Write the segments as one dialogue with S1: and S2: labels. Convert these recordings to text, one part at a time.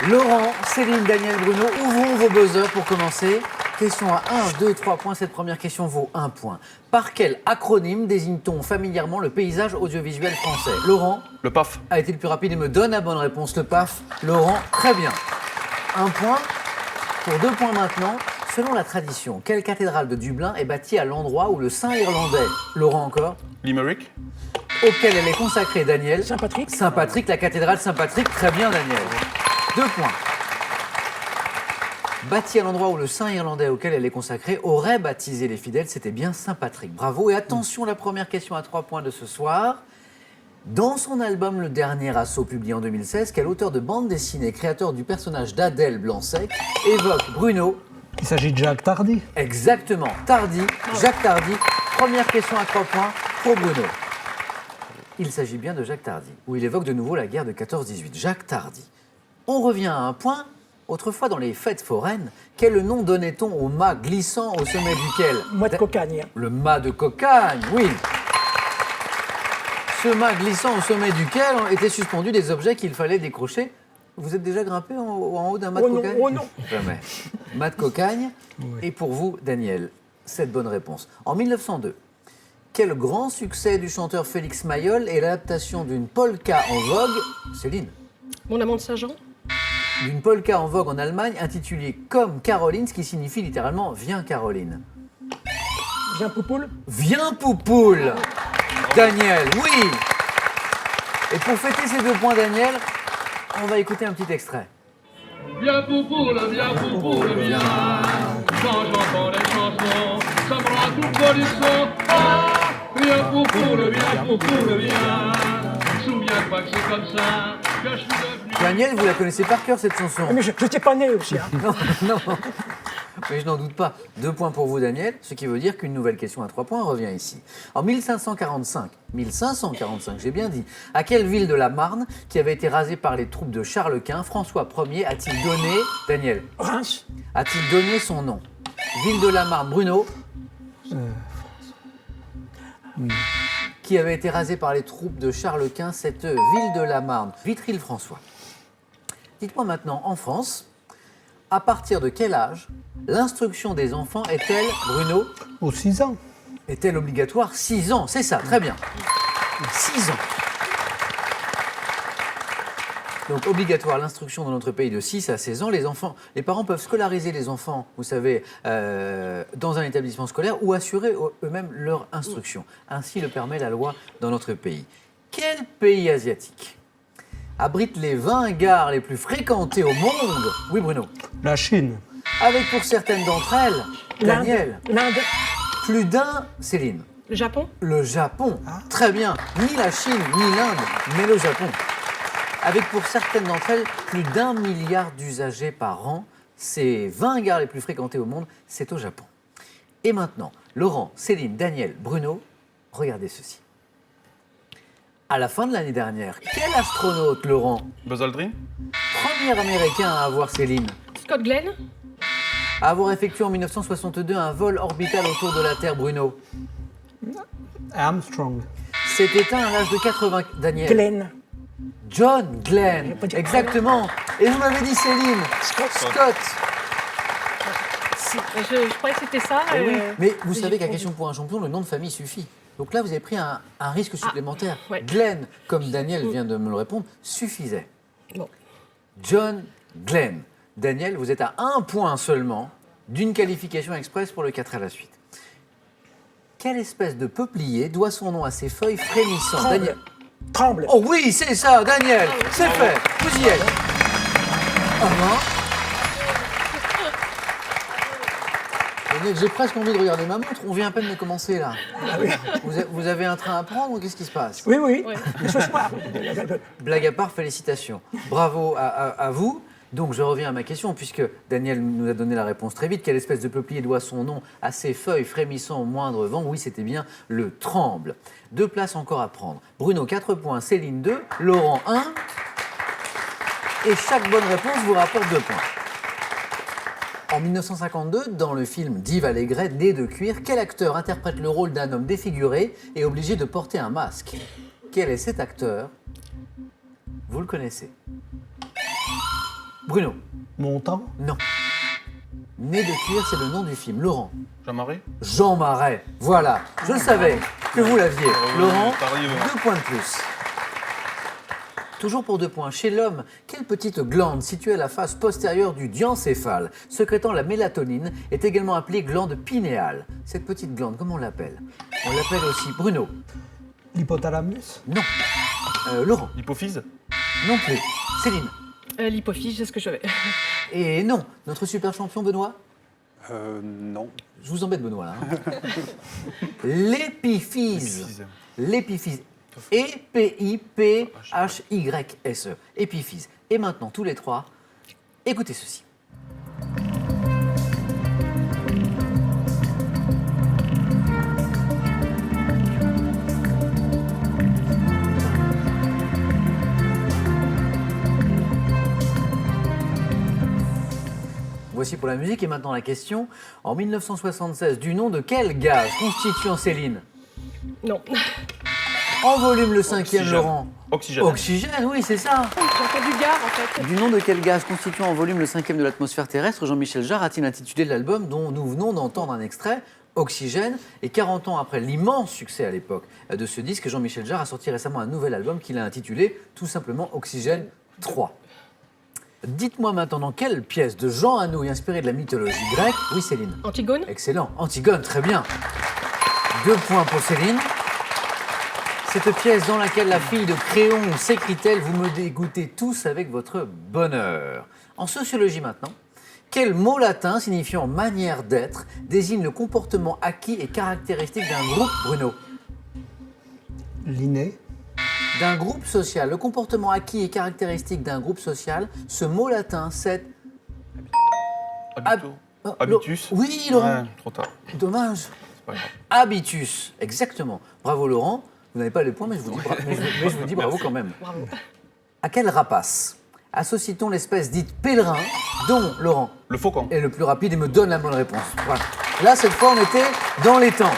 S1: Laurent, Céline, Daniel, Bruno, ouvrons vos buzzers pour commencer. Question à 1, 2, 3 points. Cette première question vaut 1 point. Par quel acronyme désigne-t-on familièrement le paysage audiovisuel français? Laurent
S2: Le PAF.
S1: a été le plus rapide et me donne la bonne réponse. Le PAF. Laurent, très bien. 1 point. Pour 2 points maintenant. Selon la tradition, quelle cathédrale de Dublin est bâtie à l'endroit où le Saint irlandais, Laurent encore,
S2: Limerick.
S1: auquel elle est consacrée, Daniel?
S3: Saint-Patrick.
S1: Saint-Patrick, la cathédrale Saint-Patrick. Très bien, Daniel. 2 points. Bâtie à l'endroit où le Saint irlandais auquel elle est consacrée aurait baptisé les fidèles, c'était bien Saint-Patrick. Bravo. Et attention, la première question à 3 points de ce soir. Dans son album Le Dernier Assaut, publié en 2016, quel auteur de bande dessinée, créateur du personnage d'Adèle Blanc-Sec, évoque Bruno?
S4: Il s'agit de Jacques Tardy.
S1: Exactement. Tardy, Jacques Tardy. Première question à 3 points pour Bruno. Il s'agit bien de Jacques Tardy, où il évoque de nouveau la guerre de 14-18. Jacques Tardy. On revient à un point. Autrefois, dans les fêtes foraines, quel nom donnait-on au mât glissant au sommet duquel?
S3: Moi de cocagne.
S1: Le mât de cocagne, oui. Ce mât glissant au sommet duquel étaient suspendus des objets qu'il fallait décrocher. Vous êtes déjà grimpé en haut d'un mât de cocagne?
S3: Oh non.
S1: Jamais. Mât de cocagne.
S4: Oui.
S1: Et pour vous, Daniel, cette bonne réponse. En 1902, quel grand succès du chanteur Félix Mayol est l'adaptation d'une polka en vogue, Céline,
S5: Mon amant de Saint-Jean.
S1: d'une polka en vogue en Allemagne intitulée Comme Caroline, ce qui signifie littéralement Viens Caroline.
S3: Viens Poupoule.
S1: Viens Poupoule. Daniel, oui. Et pour fêter ces 2 points, Daniel, on va écouter un petit extrait.
S6: Viens Poupoule, viens Poupoule, viens. Quand j'entends les chansons, ça me rend tout polisson. Ah, viens Poupoule, viens. Souviens-toi que c'est comme ça que je suis devenu.
S1: Daniel, vous la connaissez par cœur, cette chanson?
S3: Mais je n'étais pas né aussi. Hein.
S1: Non, mais je n'en doute pas. 2 points pour vous, Daniel, ce qui veut dire qu'une nouvelle question à 3 points revient ici. En 1545, j'ai bien dit, à quelle ville de la Marne, qui avait été rasée par les troupes de Charles Quint, François Ier a-t-il donné, Daniel,
S3: Reims.
S1: a-t-il donné son nom? Ville de la Marne, Bruno, qui avait été rasée par les troupes de Charles Quint, cette ville de la Marne, Vitry-le-François. Dites-moi maintenant, en France, à partir de quel âge l'instruction des enfants est-elle, Bruno,
S4: Aux 6 ans.
S1: est-elle obligatoire? 6 ans, c'est ça, très bien. 6 ans. Donc obligatoire l'instruction dans notre pays de 6 à 16 ans. Les parents peuvent scolariser les enfants, vous savez, dans un établissement scolaire ou assurer eux-mêmes leur instruction. Ainsi le permet la loi dans notre pays. Quel pays asiatique abrite les 20 gares les plus fréquentées au monde? Oui, Bruno.
S4: La Chine.
S1: Avec pour certaines d'entre elles, Daniel,
S3: L'Inde.
S1: plus d'un, Céline.
S5: Le Japon.
S1: Le Japon. Très bien. Ni la Chine, ni l'Inde, mais le Japon. Avec pour certaines d'entre elles, plus d'1 milliard d'usagers par an. Ces 20 gares les plus fréquentées au monde, c'est au Japon. Et maintenant, Laurent, Céline, Daniel, Bruno, regardez ceci. À la fin de l'année dernière, quel astronaute, Laurent,
S2: Buzz Aldrin.
S1: premier américain à avoir, Céline,
S5: Scott Glenn.
S1: à avoir effectué en 1962 un vol orbital autour de la Terre, Bruno,
S4: Armstrong.
S1: s'est éteint à l'âge de 80, Daniel.
S3: Glenn.
S1: John Glenn,
S3: J'ai pas dit-
S1: exactement. Et vous m'avez dit Céline. Scott.
S5: Je croyais que c'était ça.
S1: Eh oui. Mais vous
S5: j'ai
S1: savez qu'à
S5: confondu.
S1: question pour un champion, le nom de famille suffit. Donc là, vous avez pris un risque supplémentaire.
S5: ouais.
S1: Glenn, comme Daniel vient de me le répondre, suffisait.
S5: Bon.
S1: John Glenn. Daniel, vous êtes à 1 point seulement d'une qualification express pour le 4 à la suite. Quelle espèce de peuplier doit son nom à ses feuilles frémissantes?
S3: Tremble.
S1: Daniel.
S3: Tremble.
S1: Oh oui, c'est ça, Daniel. C'est fait. Vous y êtes. Daniel, j'ai presque envie de regarder ma montre. On vient à peine de commencer là. Vous avez un train à prendre ou qu'est-ce qui se passe?
S3: Oui, oui.
S5: Ouais.
S3: Mais ce soir.
S1: Blague à part, félicitations. Bravo à vous. Donc je reviens à ma question, puisque Daniel nous a donné la réponse très vite. Quelle espèce de peuplier doit son nom à ses feuilles frémissant au moindre vent? Oui, c'était bien le tremble. 2 places encore à prendre. Bruno, 4 points. Céline, 2. Laurent, 1. Et chaque bonne réponse vous rapporte 2 points. En 1952, dans le film d'Yves Allégret, Né de cuir, quel acteur interprète le rôle d'un homme défiguré et obligé de porter un masque? Quel est cet acteur? Vous le connaissez. Bruno.
S4: Montant.
S1: Non. Nez de cuir, c'est le nom du film. Laurent.
S6: Jean-Marie
S1: Jean Marais. Voilà, je le savais que vous l'aviez. Laurent,
S6: t'arrives.
S1: 2 points de plus. Toujours pour 2 points. Chez l'homme, quelle petite glande située à la face postérieure du diencéphale, sécrétant la mélatonine, est également appelée glande pinéale? Cette petite glande, comment on l'appelle? On l'appelle aussi Bruno.
S4: L'hypothalamus.
S1: Non. Laurent.
S6: L'hypophyse
S1: Non plus. Céline.
S5: L'hypophyse, c'est ce que je vais.
S1: Et non. Notre super champion Benoît?
S2: Non.
S1: Je vous embête Benoît là. Hein. L'épiphyse. L'épiphyse. E-P-I-P-H-Y-S-E. Épiphyse. Et maintenant, tous les trois, écoutez ceci. Voici pour la musique et maintenant la question. En 1976, du nom de quel gaz constituant Céline?
S5: Non.
S1: En volume le 5e,
S6: Oxygène.
S1: Laurent.
S6: Oxygène.
S1: Oxygène, oui, c'est ça.
S5: J'ai entendu gare, en fait.
S1: Du nom de quel gaz constituant en volume le 5e de l'atmosphère terrestre, Jean-Michel Jarre a-t-il intitulé l'album dont nous venons d'entendre un extrait, Oxygène? Et 40 ans après l'immense succès à l'époque de ce disque, Jean-Michel Jarre a sorti récemment un nouvel album qu'il a intitulé tout simplement Oxygène 3. Dites-moi maintenant dans quelle pièce de Jean Anouilh inspirée de la mythologie grecque? Oui, Céline.
S5: Antigone?
S1: Excellent. Antigone, très bien. 2 points pour Céline. Cette pièce dans laquelle la fille de Créon s'écrie-t-elle, vous me dégoûtez tous avec votre bonheur. En sociologie maintenant, quel mot latin signifiant manière d'être désigne le comportement acquis et caractéristique d'un groupe, Bruno?
S4: L'inné.
S1: D'un groupe social. Le comportement acquis et caractéristique d'un groupe social, ce mot latin, c'est...
S6: Habito.
S1: Oh,
S6: Habitus.
S1: Oui, Laurent.
S6: Ouais, trop tard.
S1: Dommage.
S6: C'est pas grave.
S1: Habitus, exactement. Bravo Laurent. Vous n'avez pas les points, mais je vous dis, mais je vous dis bravo quand même.
S5: Bravo.
S1: À quelle rapace associe-t-on l'espèce dite pèlerin, dont, Laurent,
S6: Le faucon.
S1: est le plus rapide et me donne la bonne réponse? Voilà. Là, cette fois, on était dans les temps.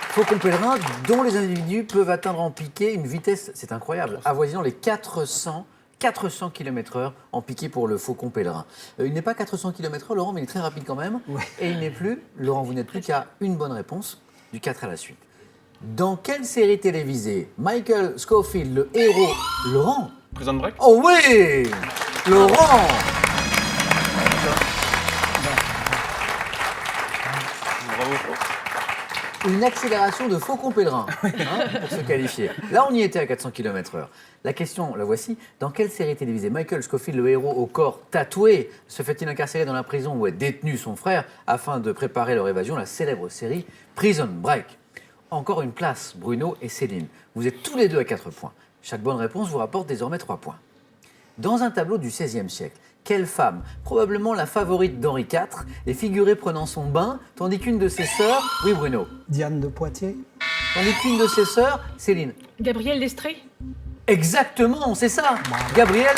S1: Faucon pèlerin, dont les individus peuvent atteindre en piqué une vitesse, c'est incroyable, avoisinant les 400 km/h en piqué pour le faucon pèlerin. Il n'est pas 400 km/h, Laurent, mais il est très rapide quand même.
S4: Ouais.
S1: Et il n'est plus, Laurent, vous n'êtes plus qu'à une bonne réponse, du 4 à la suite. Dans quelle série télévisée Michael Scofield, le héros, Laurent?
S6: Prison Break.
S1: Oh oui, Laurent.
S6: Bravo.
S1: Une accélération de faucon pèlerin, pour se qualifier. Là, on y était à 400 km/h. La question, la voici. Dans quelle série télévisée Michael Scofield, le héros au corps tatoué, se fait-il incarcérer dans la prison où est détenu son frère afin de préparer leur évasion, la célèbre série Prison Break? Encore une place, Bruno et Céline. Vous êtes tous les deux à 4 points. Chaque bonne réponse vous rapporte désormais 3 points. Dans un tableau du XVIe siècle, quelle femme, probablement la favorite d'Henri IV, est figurée prenant son bain, tandis qu'une de ses sœurs... Oui, Bruno.
S4: Diane de Poitiers.
S1: Tandis qu'une de ses sœurs, Céline.
S5: Gabriel Lestré?
S1: Exactement, c'est ça. Gabriel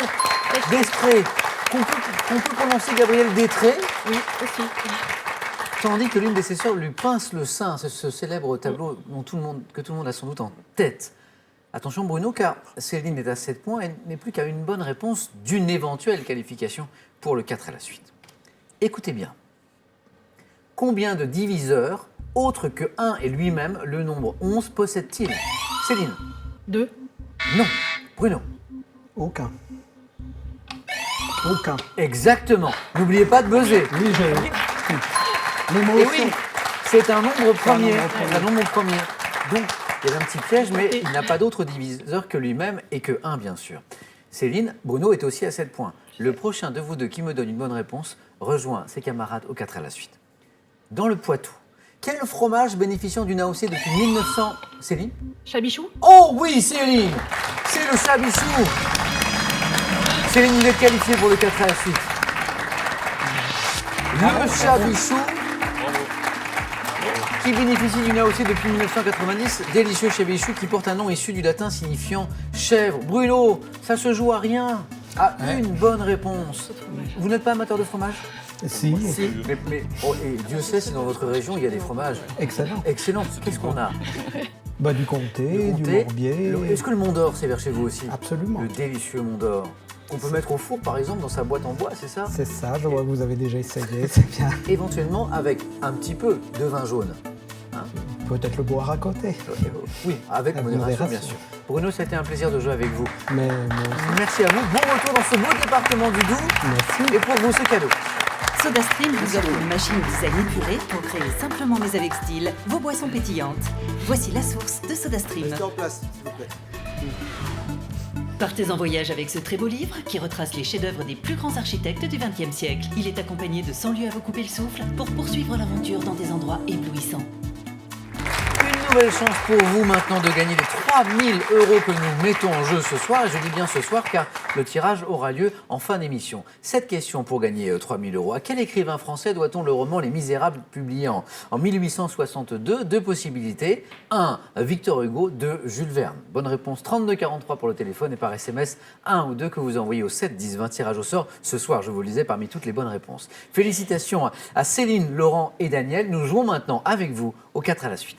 S1: Destré. Qu'on peut prononcer Gabriel Détré,
S5: Oui, aussi.
S1: tandis que l'une de ses sœurs lui pince le sein. C'est ce célèbre tableau que tout le monde a sans doute en tête. Attention Bruno, car Céline est à 7 points et n'est plus qu'à une bonne réponse d'une éventuelle qualification pour le 4 à la suite. Écoutez bien. Combien de diviseurs, autres que 1 et lui-même, le nombre 11 possède-t-il? Céline?
S5: 2.
S1: Non. Bruno?
S4: Aucun. Aucun.
S1: Exactement. N'oubliez pas de buzzer.
S4: Oui, j'ai...
S1: Et
S4: L'émotion.
S1: oui, c'est un nombre premier.
S4: nombre premier.
S1: Un nombre premier. Donc, il y a un petit piège, mais il n'a pas d'autre diviseur que lui-même et que 1, bien sûr. Céline, Bruno est aussi à 7 points. Le prochain de vous deux qui me donne une bonne réponse rejoint ses camarades au 4 à la suite. Dans le Poitou, quel fromage bénéficiant d'une AOC depuis 1900... Céline?
S5: Chabichou?
S1: Oh oui, Céline! C'est le Chabichou! Céline, vous êtes qualifiée pour le 4 à la suite. Le Chabichou, qui bénéficie d'une AOC depuis 1990, délicieux Chabichou qui porte un nom issu du latin signifiant chèvre. Bruno, ça se joue à rien. À une bonne réponse. Vous n'êtes pas amateur de fromage?
S4: Si.
S1: Si. Et Dieu sait si dans votre région il y a des fromages.
S4: Excellent.
S1: Excellent. Qu'est-ce qu'on a?
S4: Bah, du comté, du
S1: Comté.
S4: morbier.
S1: Est-ce que le Mont d'Or c'est vers chez vous aussi?
S4: Absolument.
S1: Le délicieux Mont d'Or. qu'on peut mettre au four, par exemple, dans sa boîte en bois, c'est ça?
S4: C'est ça, je vois que vous avez déjà essayé, c'est bien.
S1: Éventuellement avec un petit peu de vin jaune.
S4: Peut-être le boire à côté.
S1: Oui, avec
S4: Avec
S1: modération, bien
S4: modération.
S1: sûr. Bruno, ça a été un plaisir de jouer avec vous.
S4: Mais moi aussi.
S1: Merci à vous. Bon retour dans ce beau département du Doubs.
S4: Merci.
S1: Et pour vous, ce cadeau.
S7: SodaStream vous offre une machine design épurée pour créer simplement mais avec style vos boissons pétillantes. Voici la source de SodaStream.
S8: Restez en place, s'il vous plaît.
S7: Partez en voyage avec ce très beau livre qui retrace les chefs-d'œuvre des plus grands architectes du XXe siècle. Il est accompagné de 100 lieux à vous couper le souffle pour poursuivre l'aventure dans des endroits éblouissants.
S1: Une nouvelle chance pour vous maintenant de gagner les 3000 € que nous mettons en jeu ce soir. Et je dis bien ce soir car le tirage aura lieu en fin d'émission. Cette question pour gagner 3000 €. À quel écrivain français doit-on le roman Les Misérables publié en 1862? Deux possibilités. 1. Victor Hugo. 2. Jules Verne. Bonne réponse 3243 pour le téléphone et par SMS 1 ou 2 que vous envoyez au 7 10 20. Tirage au sort ce soir, je vous le disais, parmi toutes les bonnes réponses. Félicitations à Céline, Laurent et Daniel. Nous jouons maintenant avec vous au 4 à la suite.